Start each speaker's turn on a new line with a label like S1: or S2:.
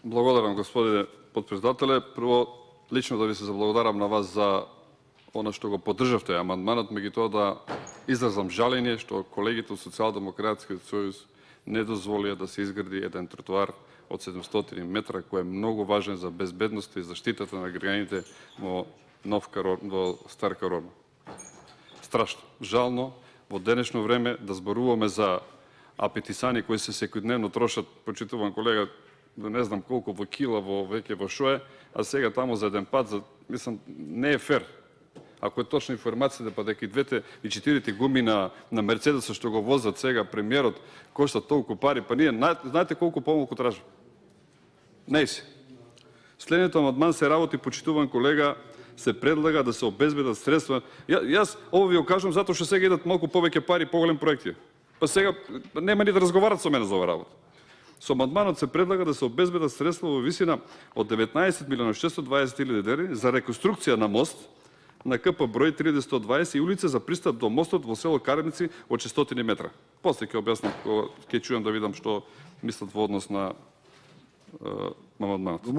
S1: Благодарам, господине подпредседателе. Прво, лично да ви се заблагодарам на вас за оно што го поддржавте амандманот, меѓутоа да изразам жалење што колегите од Социјалдемократскиот сојуз не дозволија да се изгради еден тротоар од 700 метра, кој е многу важен за безбедноста и заштитата на граѓаните во Стар Карон. Страшно, жално во денешно време да зборуваме за апетисани кои се секојдневно трошат, почитуван колега, не знам колку во кила веќе во шое, а сега таму за еден пат, мислам, не е фер. Ако е точна информацијата, па дека и двете и четирите гуми на Мерцедеса што го возат сега премиерот коштат толку пари, па ние знаете колку помалку тражаме? Не си. Следниот амандман се работи, почитуван колега, се предлага да се обезбедат средства. Јас ово ви го кажам затоа што сега идат малку повеќе пари, поголем проекти. Па сега нема ни да разговарат со мене за ова работа. Со амандманот се предлага да се обезбедат средства во висина од 19 милиона 620 хиляди денари за реконструкција на мост на КП број 3120 и улица за пристап до мостот во село Караници од 600 метра. После ќе објаснам, ќе чујам да видам што мислат во однос на амандманот.